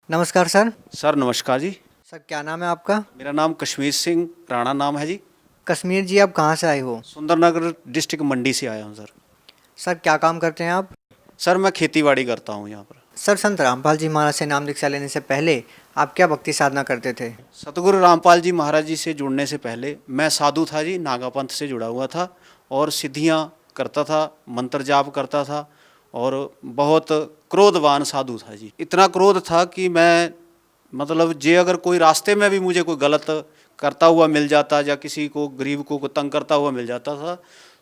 नमस्कार sir. Sir नमस्कार जी। Sir क्या नाम है आपका? मेरा नाम कश्मीर सिंह राणा नाम है जी। कश्मीर जी, आप कहाँ से आए हो? सुंदरनगर डिस्ट्रिक्ट मंडी से आया हूँ सर। सर क्या काम करते हैं आप? सर मैं खेतीबाड़ी करता हूँ यहाँ पर। सर संत रामपाल जी महाराज से नाम दीक्षा लेने से पहले आप क्या भक्ति साधना करते थे? सतगुरु रामपाल जी महाराज जी से जुड़ने से पहले मैं साधु था जी, नागा पंथ से जुड़ा हुआ था और सिद्धियाँ करता था, मंत्र जाप करता था और बहुत क्रोधवान साधु था जी। इतना क्रोध था कि मैं मतलब जे अगर कोई रास्ते में भी मुझे कोई गलत करता हुआ मिल जाता या किसी को गरीब को तंग करता हुआ मिल जाता था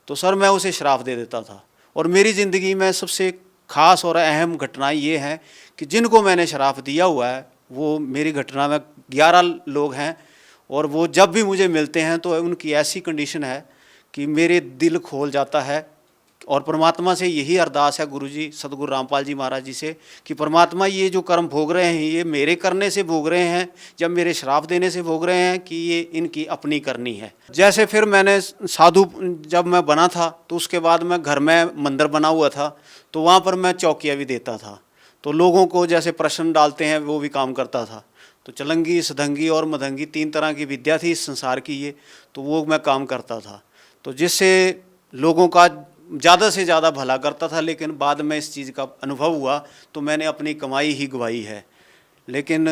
तो सर मैं उसे श्राप दे देता था। और मेरी ज़िंदगी में सबसे खास और अहम घटनाएं ये हैं कि जिनको मैंने श्राप दिया हुआ है वो मेरी घटना में 11 लोग हैं और वो जब भी मुझे मिलते हैं तो उनकी ऐसी कंडीशन है कि मेरे दिल खोल जाता है। और परमात्मा से यही अरदास है गुरु जी सतगुरु रामपाल जी महाराज जी से कि परमात्मा ये जो कर्म भोग रहे हैं ये मेरे करने से भोग रहे हैं जब मेरे श्राप देने से भोग रहे हैं कि ये इनकी अपनी करनी है। जैसे फिर मैंने साधु जब मैं बना था तो उसके बाद मैं घर में मंदिर बना हुआ था तो वहाँ पर मैं चौकिया भी देता था। तो लोगों को जैसे प्रश्न डालते हैं वो भी काम करता था। तो चलंगी सदंगी और मदंगी 3 तरह की विद्या थी इस संसार की ये, तो वो मैं काम करता था तो जिससे लोगों का ज़्यादा से ज़्यादा भला करता था। लेकिन बाद में इस चीज़ का अनुभव हुआ तो मैंने अपनी कमाई ही गवाई है, लेकिन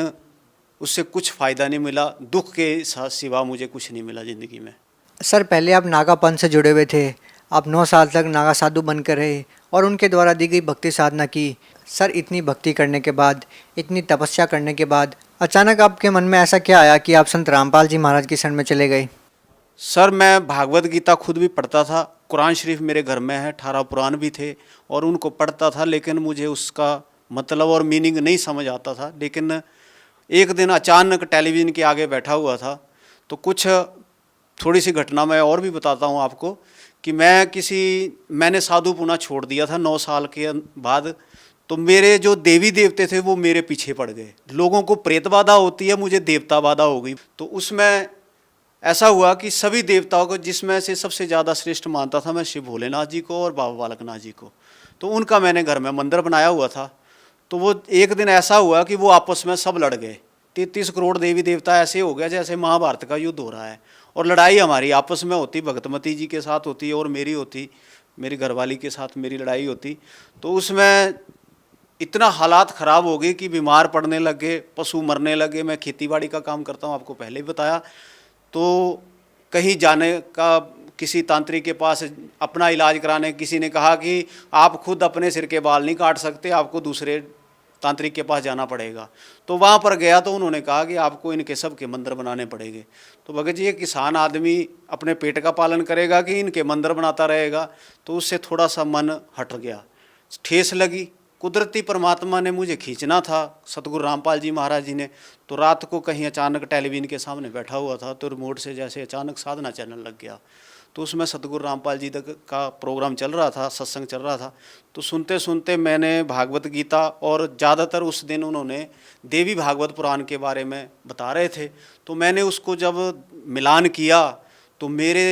उससे कुछ फ़ायदा नहीं मिला, दुख के सिवा मुझे कुछ नहीं मिला ज़िंदगी में। सर पहले आप नागा पंथ से जुड़े हुए थे, आप 9 साल तक नागा साधु बनकर रहे और उनके द्वारा दी गई भक्ति साधना की। सर इतनी भक्ति करने के बाद, इतनी तपस्या करने के बाद अचानक आपके मन में ऐसा क्या आया कि आप संत रामपाल जी महाराज की शरण में चले गए? सर मैं भागवत गीता खुद भी पढ़ता था, कुरान शरीफ मेरे घर में है, 18 पुराण भी थे और उनको पढ़ता था, लेकिन मुझे उसका मतलब और मीनिंग नहीं समझ आता था। लेकिन एक दिन अचानक टेलीविज़न के आगे बैठा हुआ था तो कुछ थोड़ी सी घटना मैं और भी बताता हूँ आपको कि मैंने साधु पुना छोड़ दिया था 9 साल के बाद। तो मेरे जो देवी देवते थे वो मेरे पीछे पड़ गए। लोगों को प्रेत बाधा होती है, मुझे देवता बाधा हो गई। तो उसमें ऐसा हुआ कि सभी देवताओं को जिसमें से सबसे ज़्यादा श्रेष्ठ मानता था मैं शिव भोलेनाथ जी को और बाबा बालकनाथ जी को। तो उनका मैंने घर में मंदिर बनाया हुआ था। तो वो एक दिन ऐसा हुआ कि वो आपस में सब लड़ गए। 33 करोड़ देवी देवता ऐसे हो गया जैसे महाभारत का युद्ध हो रहा है और लड़ाई हमारी आपस में होती, भगतमती जी के साथ होती और मेरी होती, मेरी घरवाली के साथ मेरी लड़ाई होती। तो उसमें इतना हालात ख़राब हो गए कि बीमार पड़ने लगे, पशु मरने लगे। मैं खेतीबाड़ी का काम करता हूँ, आपको पहले भी बताया। तो कहीं जाने का, किसी तांत्रिक के पास अपना इलाज कराने, किसी ने कहा कि आप खुद अपने सिर के बाल नहीं काट सकते, आपको दूसरे तांत्रिक के पास जाना पड़ेगा। तो वहाँ पर गया तो उन्होंने कहा कि आपको इनके सब के मंदिर बनाने पड़ेंगे। तो भगत जी, एक किसान आदमी अपने पेट का पालन करेगा कि इनके मंदिर बनाता रहेगा? तो उससे थोड़ा सा मन हट गया, ठेस लगी। कुदरती परमात्मा ने मुझे खींचना था, सतगुरु रामपाल जी महाराज जी ने। तो रात को कहीं अचानक टेलीविज़न के सामने बैठा हुआ था तो रिमोट से जैसे अचानक साधना चैनल लग गया। तो उसमें सतगुरु रामपाल जी का प्रोग्राम चल रहा था, सत्संग चल रहा था। तो सुनते सुनते मैंने भागवत गीता और ज़्यादातर उस दिन उन्होंने देवी भागवत पुराण के बारे में बता रहे थे। तो मैंने उसको जब मिलान किया तो मेरे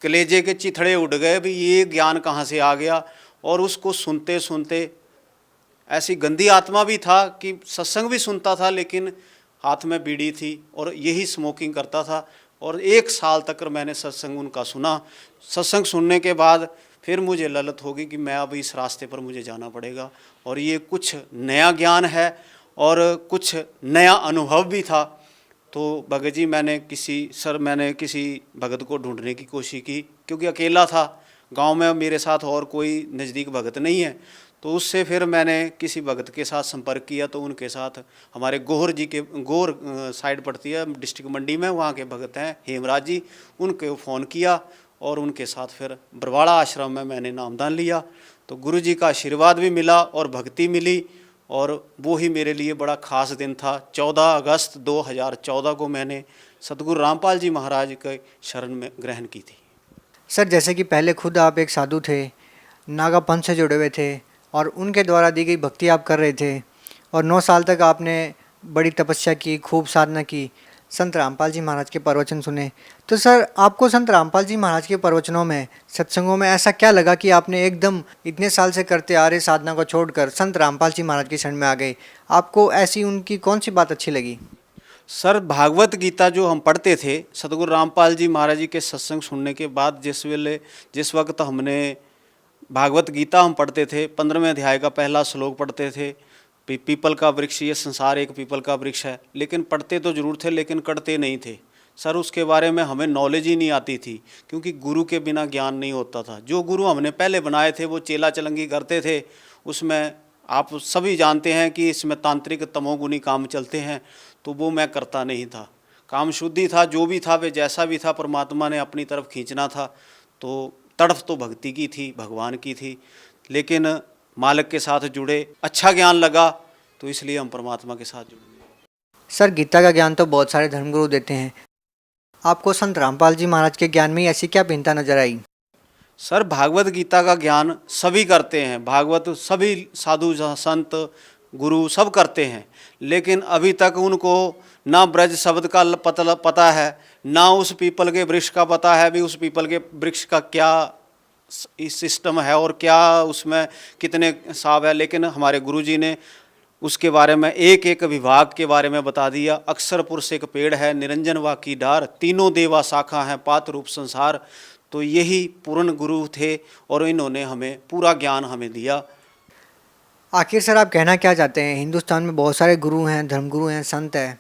कलेजे के चिथड़े उड़ गए भी ये ज्ञान कहाँ से आ गया। और उसको सुनते सुनते ऐसी गंदी आत्मा भी था कि सत्संग भी सुनता था लेकिन हाथ में बीड़ी थी और यही स्मोकिंग करता था। और 1 साल तक मैंने सत्संग उनका सुना। सत्संग सुनने के बाद फिर मुझे ललत होगी कि मैं अब इस रास्ते पर मुझे जाना पड़ेगा और ये कुछ नया ज्ञान है और कुछ नया अनुभव भी था। तो भगत जी मैंने किसी भगत को ढूंढने की कोशिश की क्योंकि अकेला था, गांव में मेरे साथ और कोई नज़दीक भगत नहीं है। तो उससे फिर मैंने किसी भगत के साथ संपर्क किया तो उनके साथ हमारे गोहर जी के, गोहर साइड पड़ती है डिस्ट्रिक्ट मंडी में, वहाँ के भगत हैं हेमराज जी, उनको फ़ोन किया और उनके साथ फिर बरवाड़ा आश्रम में मैंने नामदान लिया। तो गुरु जी का आशीर्वाद भी मिला और भक्ति मिली और वो ही मेरे लिए बड़ा ख़ास दिन था। 14 अगस्त 2014 को मैंने सतगुरु रामपाल जी महाराज के शरण में ग्रहण की थी। सर जैसे कि पहले खुद आप एक साधु थे, नागा पंथ से जुड़े हुए थे और उनके द्वारा दी गई भक्ति आप कर रहे थे और 9 साल तक आपने बड़ी तपस्या की, खूब साधना की। संत रामपाल जी महाराज के प्रवचन सुने। तो सर आपको संत रामपाल जी महाराज के प्रवचनों में, सत्संगों में ऐसा क्या लगा कि आपने एकदम इतने साल से करते आ रहे साधना को छोड़कर संत रामपाल जी महाराज की शरण में आ गए? आपको ऐसी उनकी कौन सी बात अच्छी लगी? सर भागवत गीता जो हम पढ़ते थे सतगुरु रामपाल जी महाराज जी के सत्संग सुनने के बाद, जिस वक्त हमने भागवत गीता हम पढ़ते थे, 15वें अध्याय का पहला श्लोक पढ़ते थे, पीपल का वृक्ष, ये संसार एक पीपल का वृक्ष है, लेकिन पढ़ते तो जरूर थे लेकिन करते नहीं थे। सर उसके बारे में हमें नॉलेज ही नहीं आती थी, क्योंकि गुरु के बिना ज्ञान नहीं होता था। जो गुरु हमने पहले बनाए थे वो चेला चलंगी करते थे, उसमें आप सभी जानते हैं कि इसमें तांत्रिक तमोगुनी काम चलते हैं, तो वो मैं करता नहीं था। काम शुद्धि था, जो भी था वे जैसा भी था परमात्मा ने अपनी तरफ खींचना था। तो तड़फ तो भक्ति की थी, भगवान की थी, लेकिन मालिक के साथ जुड़े, अच्छा ज्ञान लगा, तो इसलिए हम परमात्मा के साथ जुड़ गए। सर गीता का ज्ञान तो बहुत सारे धर्मगुरु देते हैं, आपको संत रामपाल जी महाराज के ज्ञान में ऐसी क्या भिन्नता नजर आई? सर भागवत गीता का ज्ञान सभी करते हैं, भागवत सभी साधु संत गुरु सब करते हैं, लेकिन अभी तक उनको ना ब्रज शब्द का पता है, ना उस पीपल के वृक्ष का पता है भी उस पीपल के वृक्ष का क्या सिस्टम है और क्या उसमें कितने साव है। लेकिन हमारे गुरुजी ने उसके बारे में एक एक विभाग के बारे में बता दिया। अक्षर पुरुष एक पेड़ है, निरंजन वा की डार, तीनों देवा शाखा हैं, पात रूप संसार। तो यही पूर्ण गुरु थे और इन्होंने हमें पूरा ज्ञान हमें दिया। आखिर सर आप कहना क्या चाहते हैं? हिंदुस्तान में बहुत सारे गुरु हैं, धर्मगुरु हैं, संत हैं,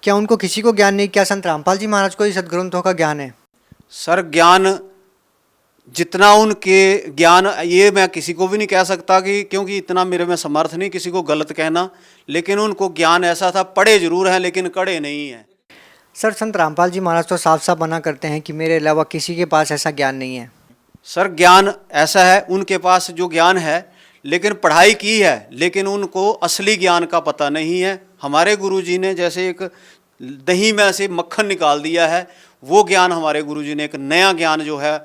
क्या उनको किसी को ज्ञान नहीं? क्या संत रामपाल जी महाराज को ही सदग्रंथों का ज्ञान है? सर ज्ञान जितना उनके ज्ञान, ये मैं किसी को भी नहीं कह सकता कि, क्योंकि इतना मेरे में समर्थ नहीं किसी को गलत कहना, लेकिन उनको ज्ञान ऐसा था, पढ़े जरूर हैं लेकिन कड़े नहीं हैं। सर संत रामपाल जी महाराज तो साफ साफ मना करते हैं कि मेरे अलावा किसी के पास ऐसा ज्ञान नहीं है। सर ज्ञान ऐसा है, उनके पास जो ज्ञान है, लेकिन पढ़ाई की है, लेकिन उनको असली ज्ञान का पता नहीं है। हमारे गुरुजी ने जैसे एक दही में से मक्खन निकाल दिया है, वो ज्ञान हमारे गुरुजी ने एक नया ज्ञान जो है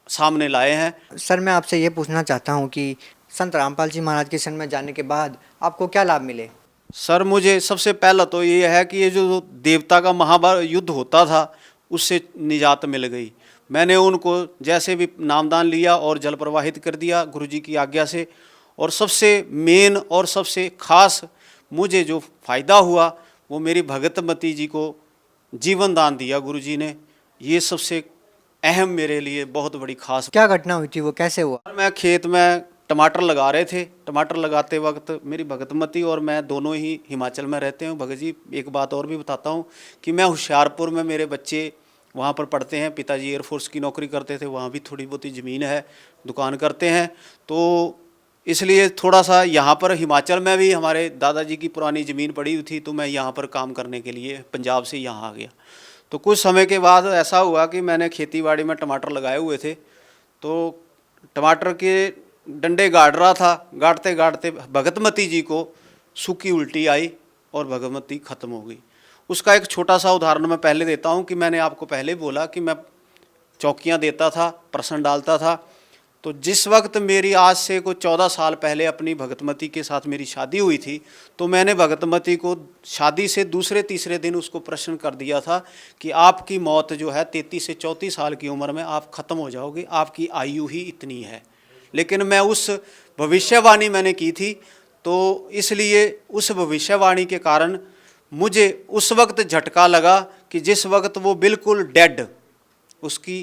सामने लाए हैं। सर मैं आपसे ये पूछना चाहता हूँ कि संत रामपाल जी महाराज के शरण में जाने के बाद आपको क्या लाभ मिले? सर मुझे सबसे पहला तो ये है कि ये जो देवता का महाभारत युद्ध होता था उससे निजात मिल गई। मैंने उनको जैसे भी नामदान लिया और जल प्रवाहित कर दिया गुरुजी की आज्ञा से। और सबसे मेन और सबसे खास मुझे जो फ़ायदा हुआ वो मेरी भगतमती जी को जीवन दान दिया गुरुजी ने। ये सबसे अहम मेरे लिए बहुत बड़ी खास। क्या घटना हुई थी, वो कैसे हुआ? मैं खेत में टमाटर लगा रहे थे, टमाटर लगाते वक्त मेरी भगतमती और मैं दोनों ही हिमाचल में रहते हैं। भगत जी एक बात और भी बताता हूँ कि मैं होशियारपुर में, मेरे बच्चे वहाँ पर पढ़ते हैं, पिताजी एयरफोर्स की नौकरी करते थे, वहाँ भी थोड़ी बहुत ही ज़मीन है, दुकान करते हैं, तो इसलिए थोड़ा सा यहाँ पर हिमाचल में भी हमारे दादाजी की पुरानी ज़मीन पड़ी हुई थी, तो मैं यहाँ पर काम करने के लिए पंजाब से यहाँ आ गया। तो कुछ समय के बाद ऐसा हुआ कि मैंने खेती बाड़ी में टमाटर लगाए हुए थे, तो टमाटर के डंडे गाड़ रहा था, गाड़ते गाड़ते भगतमती जी को सूखी उल्टी आई और भगतमती ख़त्म हो गई। उसका एक छोटा सा उदाहरण मैं पहले देता हूँ कि मैंने आपको पहले बोला कि मैं चौकियाँ देता था, प्रश्न डालता था। तो जिस वक्त मेरी आज से कोई 14 साल पहले अपनी भगतमती के साथ मेरी शादी हुई थी, तो मैंने भगतमती को शादी से दूसरे तीसरे दिन उसको प्रश्न कर दिया था कि आपकी मौत जो है 33 से 34 साल की उम्र में आप ख़त्म हो जाओगे, आपकी आयु ही इतनी है। लेकिन मैं उस भविष्यवाणी मैंने की थी, तो इसलिए उस भविष्यवाणी के कारण मुझे उस वक्त झटका लगा कि जिस वक्त वो बिल्कुल डेड, उसकी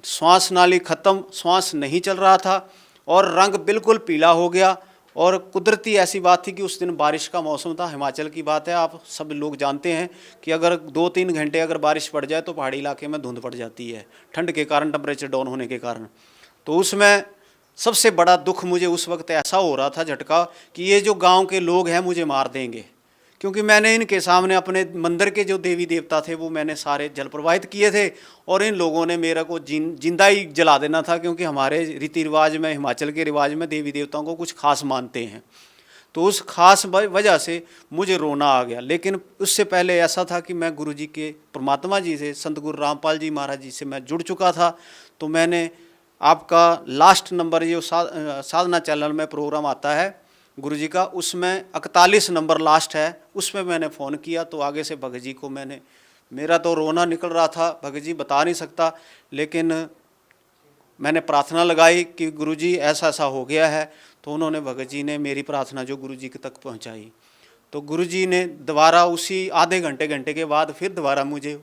श्वास नाली ख़त्म, श्वास नहीं चल रहा था और रंग बिल्कुल पीला हो गया। और कुदरती ऐसी बात थी कि उस दिन बारिश का मौसम था, हिमाचल की बात है, आप सब लोग जानते हैं कि अगर 2-3 घंटे अगर बारिश पड़ जाए तो पहाड़ी इलाके में धुंध पड़ जाती है ठंड के कारण, टेम्परेचर डाउन होने के कारण। तो उसमें सबसे बड़ा दुख मुझे उस वक्त ऐसा हो रहा था, झटका, कि ये जो गाँव के लोग हैं मुझे मार देंगे, क्योंकि मैंने इनके सामने अपने मंदिर के जो देवी देवता थे वो मैंने सारे जल प्रवाहित किए थे और इन लोगों ने मेरा को जिंदा ही जला देना था, क्योंकि हमारे रीति रिवाज में, हिमाचल के रिवाज में देवी देवताओं को कुछ खास मानते हैं। तो उस खास वजह से मुझे रोना आ गया। लेकिन उससे पहले ऐसा था कि मैं गुरुजी के, परमात्मा जी से, संत गुरु रामपाल जी महाराज जी से मैं जुड़ चुका था। तो मैंने आपका लास्ट नंबर जो साधना चैनल में प्रोग्राम आता है गुरुजी का, उसमें 41 नंबर लास्ट है, उसमें मैंने फ़ोन किया, तो आगे से भगत जी को मैंने मेरा तो रोना निकल रहा था भगत जी, बता नहीं सकता। लेकिन मैंने प्रार्थना लगाई कि गुरुजी ऐसा ऐसा हो गया है। तो उन्होंने, भगत जी ने मेरी प्रार्थना जो गुरुजी के तक पहुंचाई। तो गुरुजी ने दोबारा उसी आधे घंटे के बाद फिर दोबारा मुझे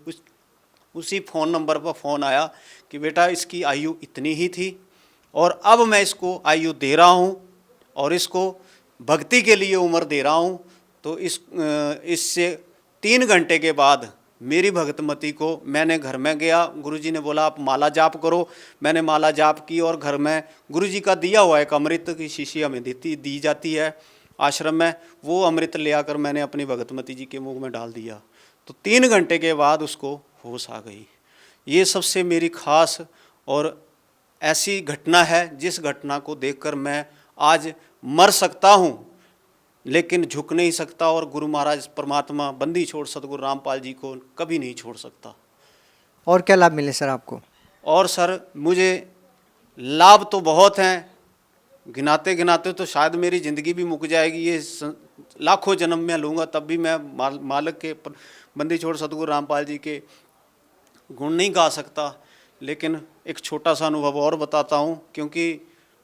उसी फ़ोन नंबर पर फ़ोन आया कि बेटा इसकी आयु इतनी ही थी और अब मैं इसको आयु दे रहा हूँ और इसको भक्ति के लिए उम्र दे रहा हूँ। तो इससे 3 घंटे के बाद मेरी भगतमती को मैंने घर में गया, गुरुजी ने बोला आप माला जाप करो। मैंने माला जाप की और घर में गुरुजी का दिया हुआ एक अमृत की शीशी हमें दी जाती है आश्रम में, वो अमृत ले आकर मैंने अपनी भगतमती जी के मुंह में डाल दिया। तो 3 घंटे के बाद उसको होश आ गई। ये सबसे मेरी खास और ऐसी घटना है जिस घटना को देखकर मैं आज मर सकता हूँ लेकिन झुक नहीं सकता, और गुरु महाराज परमात्मा बंदी छोड़ सतगुरु रामपाल जी को कभी नहीं छोड़ सकता। और क्या लाभ मिले सर आपको? और सर मुझे लाभ तो बहुत हैं, गिनाते गिनाते तो शायद मेरी ज़िंदगी भी मुक जाएगी। ये लाखों जन्म में लूँगा तब भी मैं मालिक के बंदी छोड़ सतगुरु रामपाल जी के गुण नहीं गा सकता। लेकिन एक छोटा सा अनुभव और बताता हूँ, क्योंकि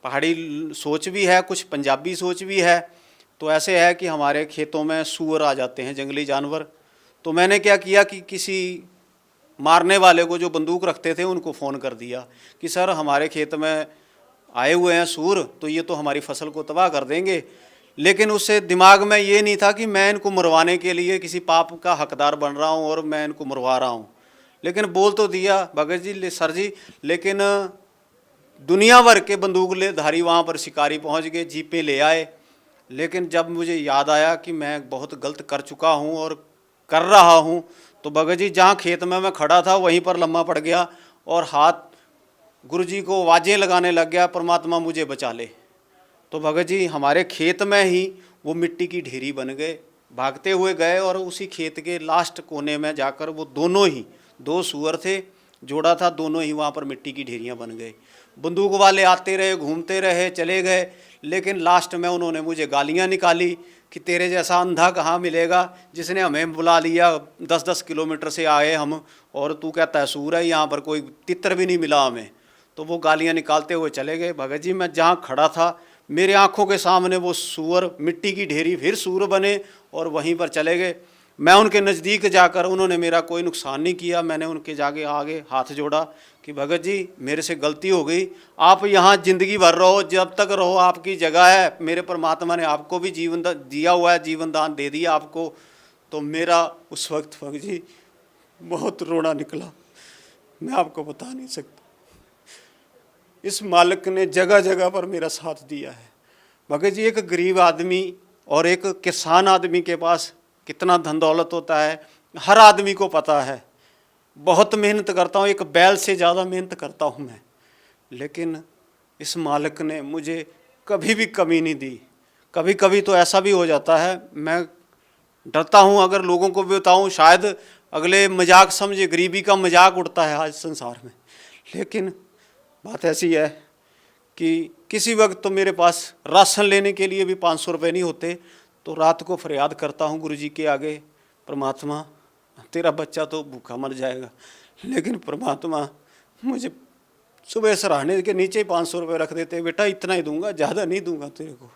पहाड़ी सोच भी है, कुछ पंजाबी सोच भी है। तो ऐसे है कि हमारे खेतों में सूअर आ जाते हैं, जंगली जानवर। तो मैंने क्या किया कि किसी मारने वाले को जो बंदूक रखते थे उनको फ़ोन कर दिया कि सर हमारे खेत में आए हुए हैं सूर, तो ये तो हमारी फसल को तबाह कर देंगे। लेकिन उससे दिमाग में ये नहीं था कि मैं इनको मरवाने के लिए किसी पाप का हकदार बन रहा हूँ और मैं इनको मरवा रहा हूँ। लेकिन बोल तो दिया भगत जी सर जी, लेकिन दुनिया भर के बंदूक ले धारी वहाँ पर शिकारी पहुँच गए, जीपें ले आए। लेकिन जब मुझे याद आया कि मैं बहुत गलत कर चुका हूँ और कर रहा हूँ, तो भगत जी जहाँ खेत में मैं खड़ा था वहीं पर लम्बा पड़ गया और हाथ गुरुजी को आवाज़ें लगाने लग गया, परमात्मा मुझे बचा ले। तो भगत जी हमारे खेत में ही वो मिट्टी की ढेरी बन गए। भागते हुए गए और उसी खेत के लास्ट कोने में जाकर वो दोनों ही 2 सूअर थे, जोड़ा था, दोनों ही वहाँ पर मिट्टी की ढेरियाँ बन गए। बंदूक वाले आते रहे, घूमते रहे, चले गए। लेकिन लास्ट में उन्होंने मुझे गालियाँ निकाली कि तेरे जैसा अंधा कहाँ मिलेगा जिसने हमें बुला लिया, 10-10 किलोमीटर से आए हम और तू कहता है सूर है, यहाँ पर कोई तितर भी नहीं मिला हमें। तो वो गालियाँ निकालते हुए चले गए। भगत जी मैं जहाँ खड़ा था मेरे आंखों के सामने वो सूअर, मिट्टी की ढेरी फिर सूअर बने और वहीं पर चले गए। मैं उनके नज़दीक जाकर, उन्होंने मेरा कोई नुकसान नहीं किया, मैंने उनके जाके आगे हाथ जोड़ा कि भगत जी मेरे से गलती हो गई, आप यहाँ ज़िंदगी भर रहो, जब तक रहो आपकी जगह है, मेरे परमात्मा ने आपको भी जीवन दिया हुआ है, जीवन दान दे दिया आपको। तो मेरा उस वक्त भगत जी बहुत रोना निकला, मैं आपको बता नहीं सकता। इस मालिक ने जगह जगह पर मेरा साथ दिया है। भगत जी एक गरीब आदमी और एक किसान आदमी के पास कितना धन दौलत होता है हर आदमी को पता है। बहुत मेहनत करता हूँ, एक बैल से ज़्यादा मेहनत करता हूँ मैं, लेकिन इस मालिक ने मुझे कभी भी कमी नहीं दी। कभी कभी तो ऐसा भी हो जाता है, मैं डरता हूँ अगर लोगों को भी बताऊँ, शायद अगले मजाक समझे, गरीबी का मजाक उड़ता है आज संसार में। लेकिन बात ऐसी है कि किसी वक्त तो मेरे पास राशन लेने के लिए भी 500 रुपये नहीं होते, तो रात को फरियाद करता हूँ गुरुजी के आगे, परमात्मा तेरा बच्चा तो भूखा मर जाएगा, लेकिन परमात्मा मुझे सुबह सराहने के नीचे ही 500 रुपये रख देते, बेटा इतना ही दूंगा, ज़्यादा नहीं दूंगा तेरे को।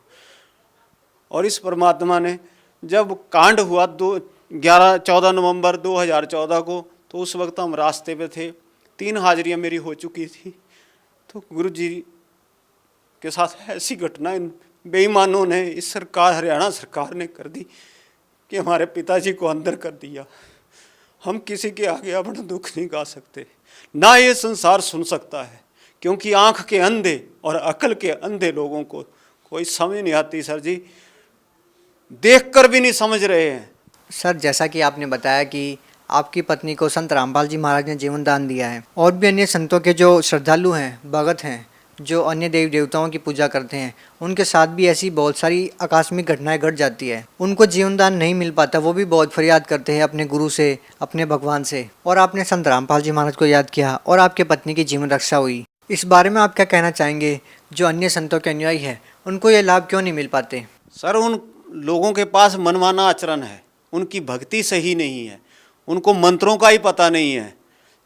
और इस परमात्मा ने जब कांड हुआ 14 नवंबर 2014 को, तो उस वक्त हम रास्ते पे थे, 3 हाजिरियाँ मेरी हो चुकी थी। तो गुरुजी के साथ ऐसी घटना इन बेईमानों ने, इस सरकार, हरियाणा सरकार ने कर दी कि हमारे पिताजी को अंदर कर दिया। हम किसी के आगे अपना दुख नहीं गा सकते, ना ये संसार सुन सकता है, क्योंकि आंख के अंधे और अकल के अंधे लोगों को कोई समझ नहीं आती सर जी, देखकर भी नहीं समझ रहे हैं। सर जैसा कि आपने बताया कि आपकी पत्नी को संत रामपाल जी महाराज ने जीवन दान दिया है, और भी अन्य संतों के जो श्रद्धालु हैं, भगत हैं, जो अन्य देवी देवताओं की पूजा करते हैं, उनके साथ भी ऐसी बहुत सारी आकस्मिक घटनाएं घट जाती है। उनको जीवन दान नहीं मिल पाता, वो भी बहुत फरियाद करते हैं अपने गुरु से, अपने भगवान से। और आपने संत रामपाल जी महाराज को याद किया और आपके पत्नी की जीवन रक्षा हुई। इस बारे में आप क्या कहना चाहेंगे? जो अन्य संतों के अनुयायी हैं उनको ये लाभ क्यों नहीं मिल पाते? सर उन लोगों के पास मनमाना आचरण है, उनकी भक्ति सही नहीं है, उनको मंत्रों का ही पता नहीं है।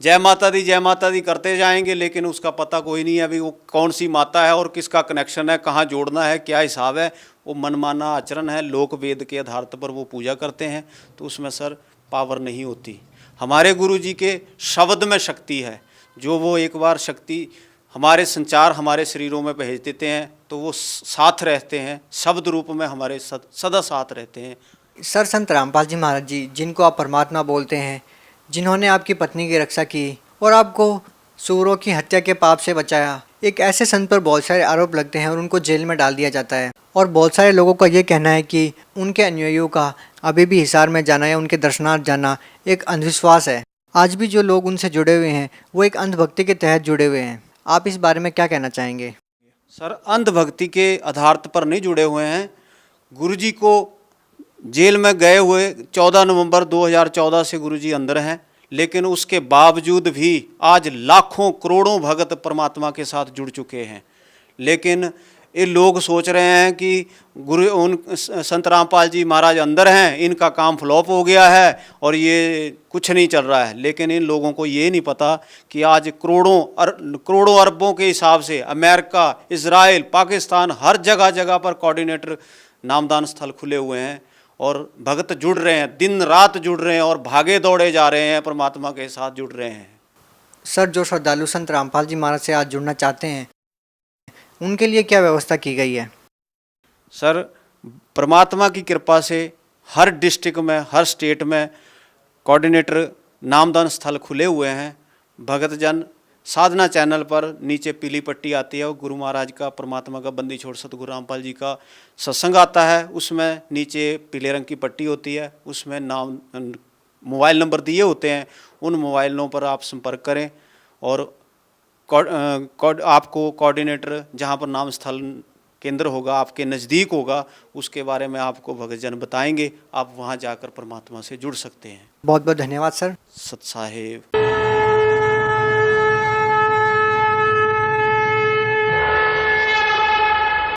जय माता दी करते जाएंगे, लेकिन उसका पता कोई नहीं है अभी वो कौन सी माता है और किसका कनेक्शन है, कहाँ जोड़ना है, क्या हिसाब है। वो मनमाना आचरण है, लोक वेद के आधार पर वो पूजा करते हैं, तो उसमें सर पावर नहीं होती। हमारे गुरु जी के शब्द में शक्ति है, जो वो एक बार शक्ति हमारे संचार हमारे शरीरों में भेज देते हैं तो वो साथ रहते हैं, शब्द रूप में हमारे सदा साथ रहते हैं। सर संत रामपाल जी महाराज जी, जिनको आप परमात्मा बोलते हैं, जिन्होंने आपकी पत्नी की रक्षा की और आपको सूरों की हत्या के पाप से बचाया, एक ऐसे संत पर बहुत सारे आरोप लगते हैं और उनको जेल में डाल दिया जाता है। और बहुत सारे लोगों का ये कहना है कि उनके अनुयायियों का अभी भी हिसार में जाना या उनके दर्शनार्थ जाना एक अंधविश्वास है। आज भी जो लोग उनसे जुड़े हुए हैं वो एक अंधभक्ति के तहत जुड़े हुए हैं। आप इस बारे में क्या कहना चाहेंगे? सर अंधभक्ति के आधार पर नहीं जुड़े हुए हैं। गुरुजी को जेल में गए हुए 14 नवंबर 2014 से गुरुजी अंदर हैं, लेकिन उसके बावजूद भी आज लाखों करोड़ों भगत परमात्मा के साथ जुड़ चुके हैं। लेकिन ये लोग सोच रहे हैं कि संत रामपाल जी महाराज अंदर हैं, इनका काम फ्लॉप हो गया है और ये कुछ नहीं चल रहा है। लेकिन इन लोगों को ये नहीं पता कि आज करोड़ों अरबों के हिसाब से अमेरिका, इजराइल, पाकिस्तान, हर जगह जगह पर कोऑर्डिनेटर नामदान स्थल खुले हुए हैं और भगत जुड़ रहे हैं, दिन रात जुड़ रहे हैं और भागे दौड़े जा रहे हैं, परमात्मा के साथ जुड़ रहे हैं। सर, जो श्रद्धालु संत रामपाल जी महाराज से आज जुड़ना चाहते हैं उनके लिए क्या व्यवस्था की गई है? सर परमात्मा की कृपा से हर डिस्ट्रिक्ट में, हर स्टेट में कोऑर्डिनेटर नामदान स्थल खुले हुए हैं। भगतजन साधना चैनल पर नीचे पीली पट्टी आती है और गुरु महाराज का, परमात्मा का, बंदी छोड़ सतगुरु रामपाल जी का सत्संग आता है। उसमें नीचे पीले रंग की पट्टी होती है, उसमें नाम, मोबाइल नंबर दिए होते हैं। उन मोबाइलों पर आप संपर्क करें और आपको कोऑर्डिनेटर जहाँ पर नाम स्थल केंद्र होगा, आपके नज़दीक होगा, उसके बारे में आपको भगतजन बताएंगे। आप वहाँ जाकर परमात्मा से जुड़ सकते हैं। बहुत बहुत धन्यवाद सर। सत साहेब।